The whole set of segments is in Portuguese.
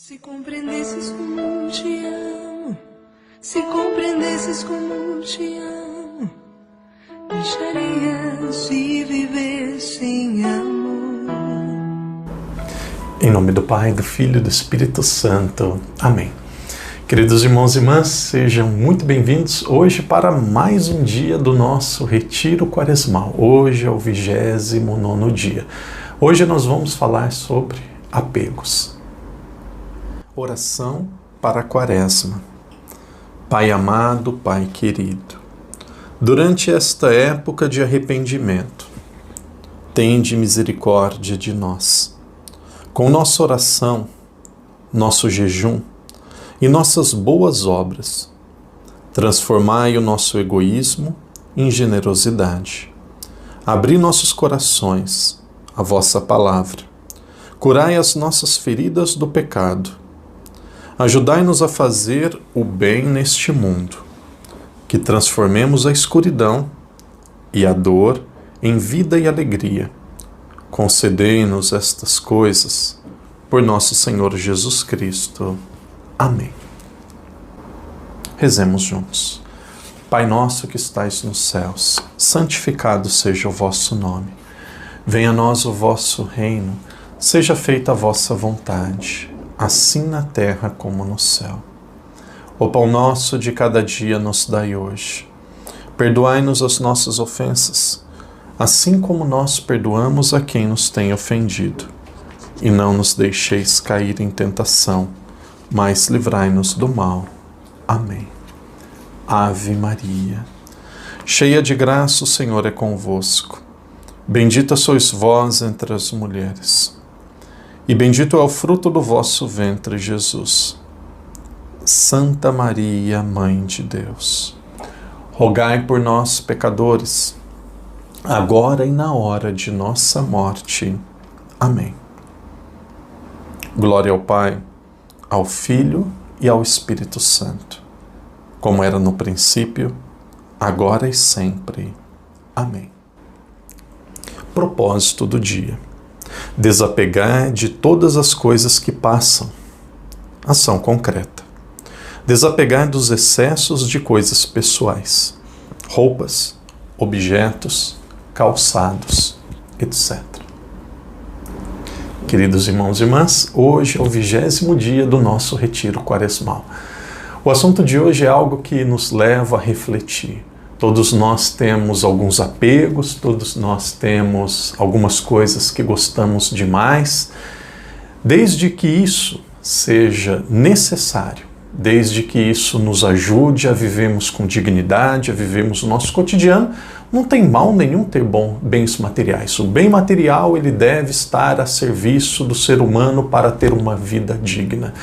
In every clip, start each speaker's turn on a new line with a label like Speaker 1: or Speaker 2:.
Speaker 1: Se compreendesses como te amo, se compreendesses como te amo, deixarias de viver sem amor.
Speaker 2: Em nome do Pai, do Filho e do Espírito Santo. Amém. Queridos irmãos e irmãs, sejam muito bem-vindos hoje para mais um dia do nosso Retiro Quaresmal. Hoje é o 29º dia. Hoje nós vamos falar sobre apegos. Oração para a Quaresma. Pai amado, Pai querido, durante esta época de arrependimento, tende misericórdia de nós. Com nossa oração, nosso jejum e nossas boas obras, transformai o nosso egoísmo em generosidade. Abri nossos corações à vossa palavra. Curai as nossas feridas do pecado. Ajudai-nos a fazer o bem neste mundo, que transformemos a escuridão e a dor em vida e alegria. Concedei-nos estas coisas, por nosso Senhor Jesus Cristo. Amém. Rezemos juntos. Pai nosso que estais nos céus, santificado seja o vosso nome. Venha a nós o vosso reino, seja feita a vossa vontade, assim na terra como no céu. O pão nosso de cada dia nos dai hoje. Perdoai-nos as nossas ofensas, assim como nós perdoamos a quem nos tem ofendido. E não nos deixeis cair em tentação, mas livrai-nos do mal. Amém. Ave Maria, cheia de graça, o Senhor é convosco. Bendita sois vós entre as mulheres, e bendito é o fruto do vosso ventre, Jesus. Santa Maria, Mãe de Deus, rogai por nós, pecadores, agora e na hora de nossa morte. Amém. Glória ao Pai, ao Filho e ao Espírito Santo, como era no princípio, agora e sempre. Amém. Propósito do dia: desapegar de todas as coisas que passam. Ação concreta: desapegar dos excessos de coisas pessoais, roupas, objetos, calçados, etc. Queridos irmãos e irmãs, hoje é o 20º dia do nosso Retiro Quaresmal. O assunto de hoje é algo que nos leva a refletir. Todos nós temos alguns apegos, todos nós temos algumas coisas que gostamos demais, desde que isso seja necessário, desde que isso nos ajude a vivermos com dignidade, a vivermos o nosso cotidiano, não tem mal nenhum ter bens materiais. O bem material ele deve estar a serviço do ser humano para ter uma vida digna.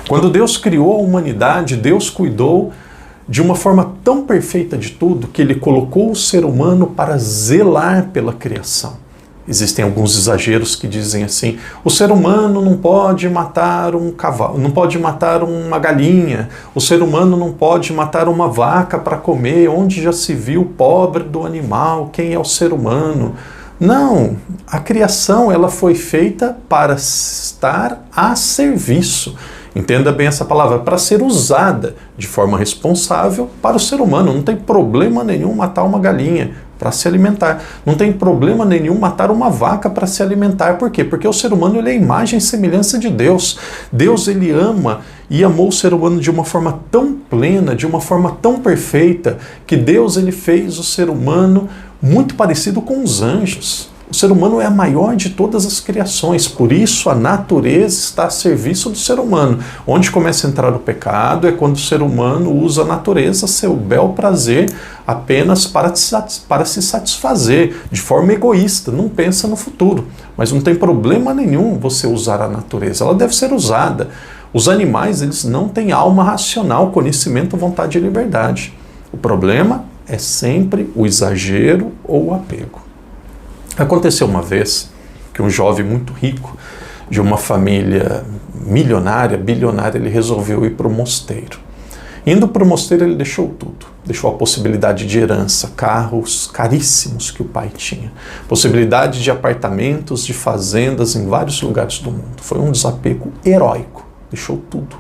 Speaker 2: Quando Deus criou a humanidade, Deus cuidou de uma forma tão perfeita de tudo que ele colocou o ser humano para zelar pela criação. Existem alguns exageros que dizem assim: o ser humano não pode matar um cavalo, não pode matar uma galinha, o ser humano não pode matar uma vaca para comer, onde já se viu o pobre do animal, quem é o ser humano? Não, a criação ela foi feita para estar a serviço. Entenda bem essa palavra, para ser usada de forma responsável para o ser humano. Não tem problema nenhum matar uma galinha para se alimentar. Não tem problema nenhum matar uma vaca para se alimentar. Por quê? Porque o ser humano ele é a imagem e semelhança de Deus. Deus ele ama e amou o ser humano de uma forma tão plena, de uma forma tão perfeita, que Deus ele fez o ser humano muito parecido com os anjos. O ser humano é a maior de todas as criações, por isso a natureza está a serviço do ser humano. Onde começa a entrar o pecado é quando o ser humano usa a natureza a seu bel prazer apenas para se satisfazer, de forma egoísta, não pensa no futuro. Mas não tem problema nenhum você usar a natureza, ela deve ser usada. Os animais eles não têm alma racional, conhecimento, vontade e liberdade. O problema é sempre o exagero ou o apego. Aconteceu uma vez que um jovem muito rico, de uma família milionária, bilionária, ele resolveu ir para o mosteiro. Indo para o mosteiro, ele deixou tudo. Deixou a possibilidade de herança, carros caríssimos que o pai tinha, possibilidade de apartamentos, de fazendas em vários lugares do mundo. Foi um desapego heróico. deixou tudo.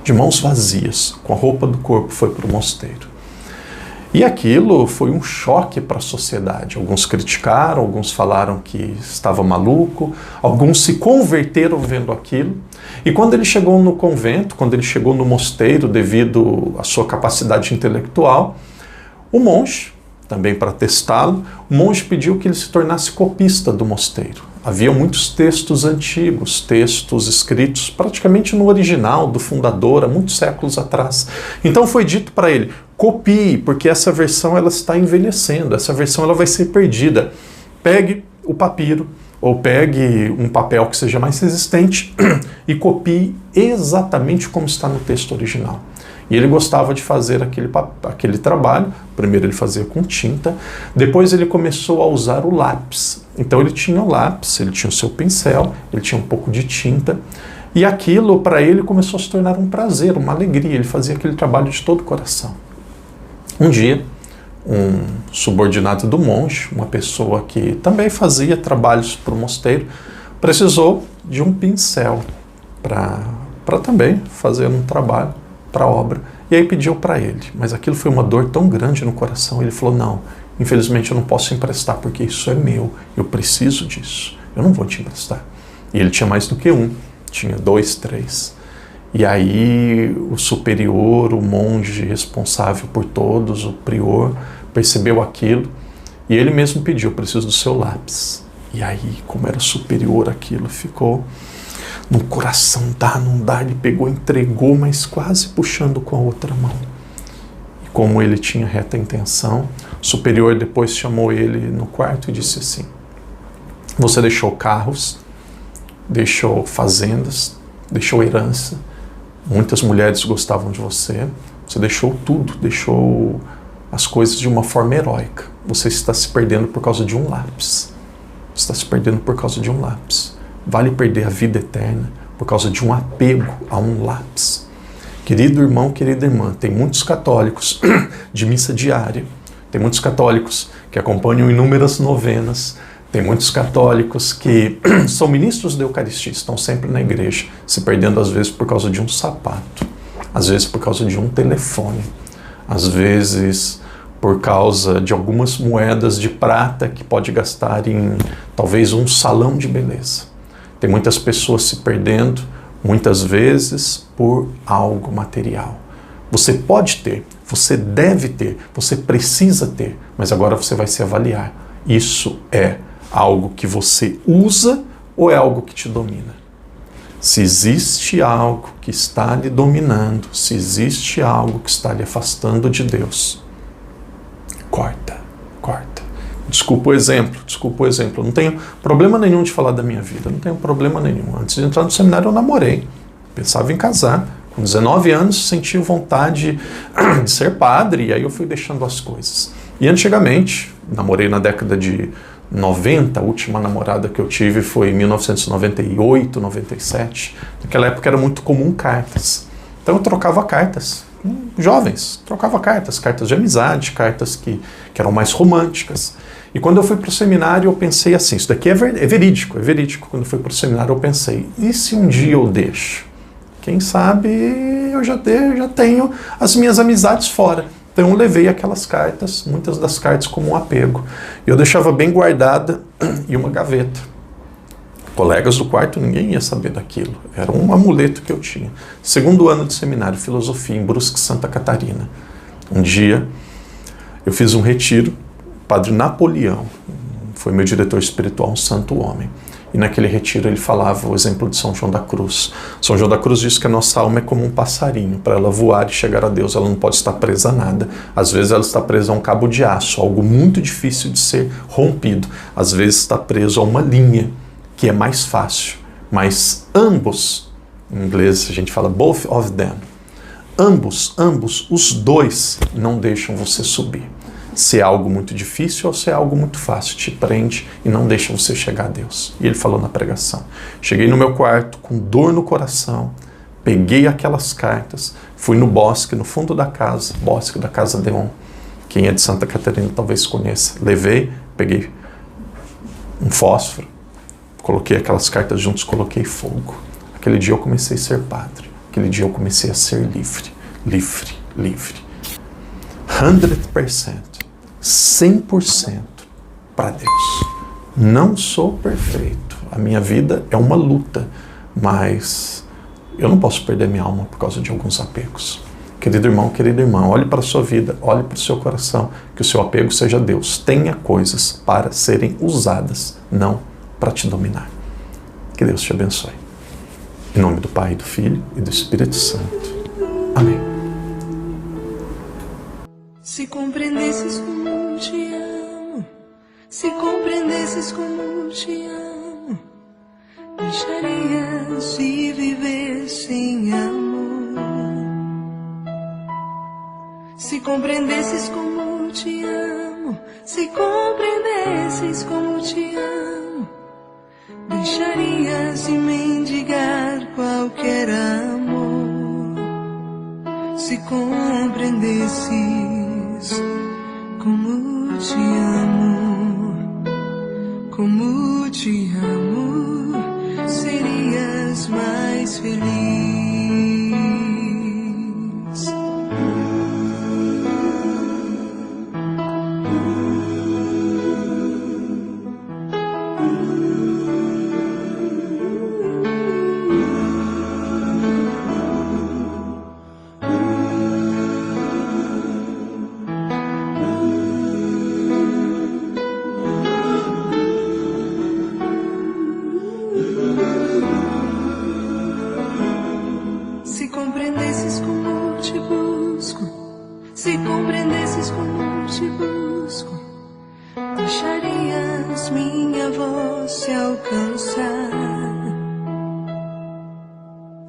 Speaker 2: De mãos vazias, com a roupa do corpo, foi para o mosteiro. E aquilo foi um choque para a sociedade. Alguns criticaram, alguns falaram que estava maluco, alguns se converteram vendo aquilo. E quando ele chegou no convento, quando ele chegou no mosteiro, devido à sua capacidade intelectual, o monge, também para testá-lo, o monge pediu que ele se tornasse copista do mosteiro. Havia muitos textos antigos, textos escritos praticamente no original do fundador, há muitos séculos atrás. Então foi dito para ele, copie, porque essa versão ela está envelhecendo, essa versão ela vai ser perdida. Pegue o papiro, ou pegue um papel que seja mais resistente e copie exatamente como está no texto original. E ele gostava de fazer aquele trabalho. Primeiro ele fazia com tinta, depois ele começou a usar o lápis. Então ele tinha o lápis, ele tinha o seu pincel, ele tinha um pouco de tinta, e aquilo para ele começou a se tornar um prazer, uma alegria. Ele fazia aquele trabalho de todo o coração. Um dia, um subordinado do monge, uma pessoa que também fazia trabalhos para o mosteiro, precisou de um pincel para também fazer um trabalho para a obra. E aí pediu para ele, mas aquilo foi uma dor tão grande no coração. Ele falou, não, infelizmente eu não posso emprestar porque isso é meu, eu preciso disso, eu não vou te emprestar. E ele tinha mais do que um, tinha 2, 3. E aí o superior, o monge responsável por todos, o prior, percebeu aquilo e ele mesmo pediu, eu preciso do seu lápis. E aí, como era superior aquilo, ficou no coração, não dá, ele pegou, entregou, mas quase puxando com a outra mão. E como ele tinha reta intenção, o superior depois chamou ele no quarto e disse assim, você deixou carros, deixou fazendas, deixou herança, muitas mulheres gostavam de você, você deixou tudo, deixou as coisas de uma forma heróica. Você está se perdendo por causa de um lápis. Você está se perdendo por causa de um lápis. Vale perder a vida eterna por causa de um apego a um lápis. Querido irmão, querida irmã, tem muitos católicos de missa diária, tem muitos católicos que acompanham inúmeras novenas, tem muitos católicos que são ministros da Eucaristia, estão sempre na igreja, se perdendo às vezes por causa de um sapato, às vezes por causa de um telefone, às vezes por causa de algumas moedas de prata que pode gastar em talvez um salão de beleza. Tem muitas pessoas se perdendo, muitas vezes, por algo material. Você pode ter, você deve ter, você precisa ter, mas agora você vai se avaliar. Isso é algo que você usa ou é algo que te domina? Se existe algo que está lhe dominando, se existe algo que está lhe afastando de Deus, corta. Desculpa o exemplo. Eu não tenho problema nenhum de falar da minha vida, não tenho problema nenhum. Antes de entrar no seminário eu namorei, pensava em casar. Com 19 anos senti vontade de ser padre e aí eu fui deixando as coisas. E antigamente, namorei na década de 90, a última namorada que eu tive foi em 1998, 97. Naquela época era muito comum cartas. Então eu trocava cartas. Jovens, trocava cartas de amizade, cartas que eram mais românticas. E quando eu fui para o seminário eu pensei assim, isso daqui é verídico. Quando eu fui para o seminário eu pensei, e se um dia eu deixo? Quem sabe eu já tenho as minhas amizades fora. Então eu levei aquelas cartas, muitas das cartas como um apego. Eu deixava bem guardada em uma gaveta. Colegas do quarto, ninguém ia saber daquilo. Era um amuleto que eu tinha. Segundo ano de seminário, filosofia, em Brusque, Santa Catarina. Um dia, eu fiz um retiro, o padre Napoleão, foi meu diretor espiritual, um santo homem. E naquele retiro ele falava o exemplo de São João da Cruz. São João da Cruz diz que a nossa alma é como um passarinho. Para ela voar e chegar a Deus, ela não pode estar presa a nada. Às vezes ela está presa a um cabo de aço, algo muito difícil de ser rompido. Às vezes está preso a uma linha, que é mais fácil, mas ambos, em inglês a gente fala both of them, ambos, os dois não deixam você subir. Se é algo muito difícil ou se é algo muito fácil, te prende e não deixa você chegar a Deus. E ele falou na pregação. Cheguei no meu quarto com dor no coração, peguei aquelas cartas, fui no bosque, no fundo da casa, bosque da Casa Deon. Quem é de Santa Catarina talvez conheça. Levei, peguei um fósforo, coloquei aquelas cartas juntos, coloquei fogo. Aquele dia eu comecei a ser padre. Aquele dia eu comecei a ser livre. Livre, livre. 100%. 100% para Deus. Não sou perfeito. A minha vida é uma luta. Mas eu não posso perder minha alma por causa de alguns apegos. Querido irmão, querida irmã, olhe para a sua vida, olhe para o seu coração, que o seu apego seja Deus. Tenha coisas para serem usadas, não para te dominar. Que Deus te abençoe. Em nome do Pai, do Filho e do Espírito Santo. Amém.
Speaker 1: Se compreendesses como te amo, se compreendesses como te amo, deixarias de viver sem amor. Se compreendesses como te amo, se compreendesses como te amo, deixarias de mendigar qualquer amor. Se compreendesses como te amo, serias mais feliz. Se compreendesses como te busco, se compreendesses como te busco, deixarias minha voz se alcançar.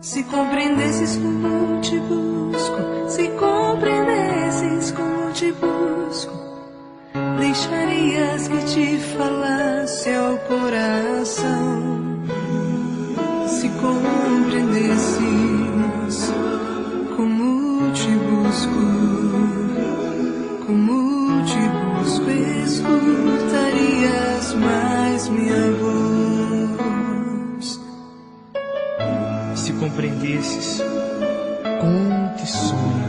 Speaker 1: Se compreendesses como te busco, se compreendesses como te busco, deixarias que te falasse ao coração. Se compreendesses como te busco, escutarias mais minha voz.
Speaker 3: Se compreendesses como te sonho,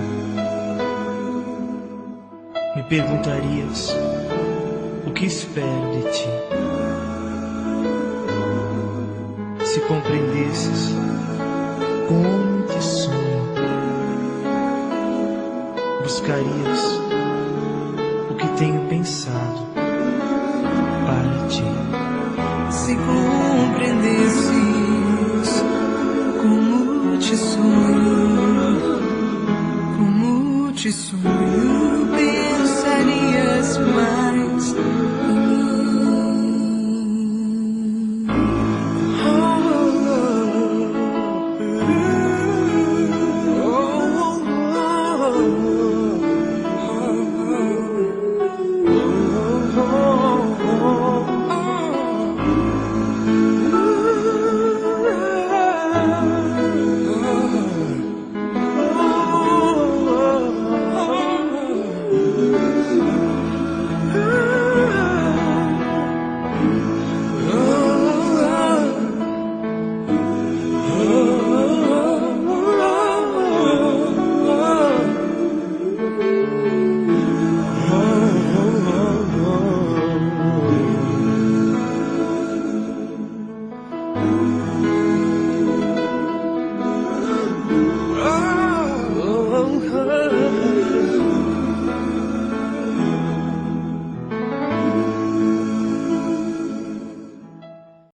Speaker 3: me perguntarias o que espero de ti. Se compreendesses como te sonho, buscarias o que tenho pensado para ti.
Speaker 1: Se compreendesses como te sonho,